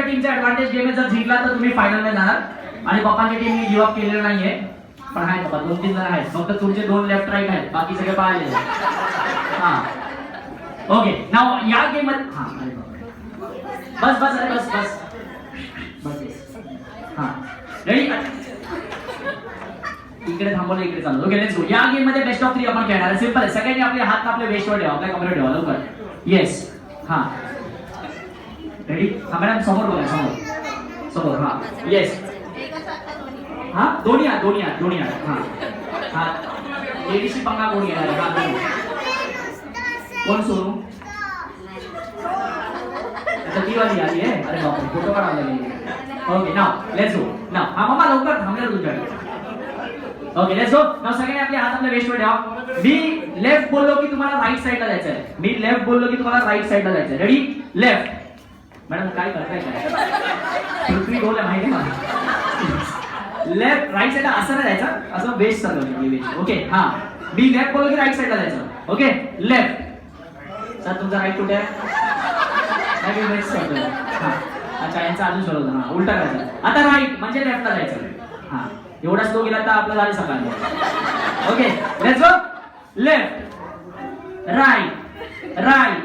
टीमचा advantage game जर जिंकला तर तुम्ही फायनल मध्ये जाणार आणि पप्पांची टीम गिव्ह अप केलेलं नाहीये पण आहेत बाबा 2-3 जण आहेत फक्त तुमचे 2 लेफ्ट राईट आहेत बाकी सगळे पाहिले हा ओके नाव या गेम मध्ये हा बस बस अरे बस बस बस हा रेडी इकडे थांबवलं इकडे चालू ओके लेट्स गो या गेम मध्ये बेस्ट ऑफ 3 आपण खेळणार आहे सिंपल आहे सगळ्यांनी आपले हात आपल्या वेस्टवर ठेवा आपल्या कमरेवर ठेवा लवकर येस हा रेडी हा मॅडम समोर बघा समोर समोर हा येस हा दोन्ही हात हा हा लेडीशी पंगा कोण घेणार आहे हा कोण सोनू अच्छा ती वाली आली आहे अरे बापरे फोटो काढायला लागले ओके नाव लेट्स गो नाव हा मामा लवकर थांबले तुमच्याकडे ओके लेट्स गो नाव सगळ्यांनी आपले हात आपल्या वेस्टवर ठेवा मी लेफ्ट बोललो की तुम्हाला राईट साइडला जायचं आहे मी लेफ्ट बोललो की तुम्हाला राईट साइडला जायचं आहे रेडी लेफ्ट मॅडम काय करताय काय पृथ्वी गोल आहे माहिती मला लेफ्ट राईट साइडला असं नाही जायचं असं वेस्ट चालू वेस्ट ओके हा मी लेफ्ट बोललो की राईट साइडला जायचं ओके लेफ्ट सर तुमचा राईट कुठे आहे नाही मी वेस्ट करतो हा अच्छा यांचा अजून सोडवलं हा उलटा करायचं आता राईट म्हणजे लेफ्टला जायचं हा एवढा स्लो गेला तर आपलं झालं सकाळी okay let's go left right right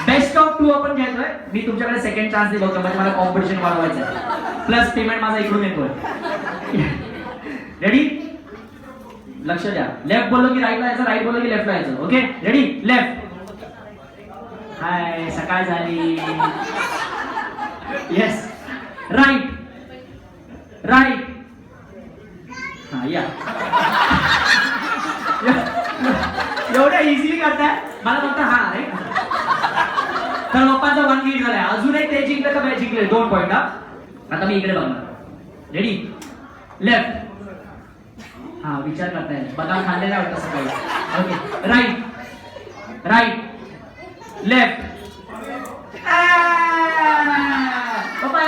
best of 2 आपण घ्यायचोय मी तुमच्याकडे सेकंड चान्स दिला होता म्हणजे मला कॉम्पिटिशन वाढवायचं आहे प्लस पेमेंट माझा इकडून येतोय रेडी लक्ष द्या लेफ्ट बोललो की राईटला जायचं राईट बोललो की लेफ्टला जायचं ओके रेडी लेफ्ट हाय सकाळ झाली येस राईट राईट हा या एवढ्या इझिली करताय मला फक्त हा रे तर पप्पांचा 1 लीड झालाय अजूनही ते जिंकले तर मी जिंकले 2 पॉइंट आता मी इकडे बघणार रेडी लेफ्ट हा विचार करताय बदाम खाल्लेला वाटतं सकाळी ओके राईट राईट लेफ्ट पप्पा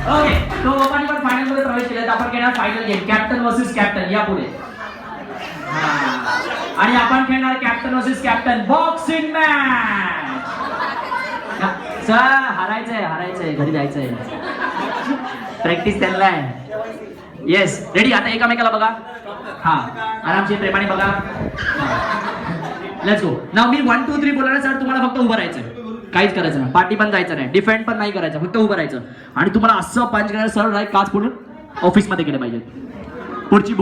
ओके तो पप्पांनी पण फायनल मध्ये प्रवेश केला तर आपण खेळणार final game captain versus captain या पुढे आणि आपण खेळणार captain versus captain boxing match sir हारायचंय घरी जायचंय प्रॅक्टिस त्यांना आहे येस रेडी आता एकामेकाला बघा हा आरामशीर प्रेमाने बघा लेट्स गो नाव मी 1 2 3 बोलणार सर तुम्हाला फक्त उभं राहायचं काहीच करायचं नाही पार्टी पण जायचं नाही डिफेंड पण नाही करायचं फक्त उभं राहायचं आणि तुम्हाला असं पंच करायचं सरळ राईट काच पडून ऑफिस मध्ये गेले पाहिजे पुढची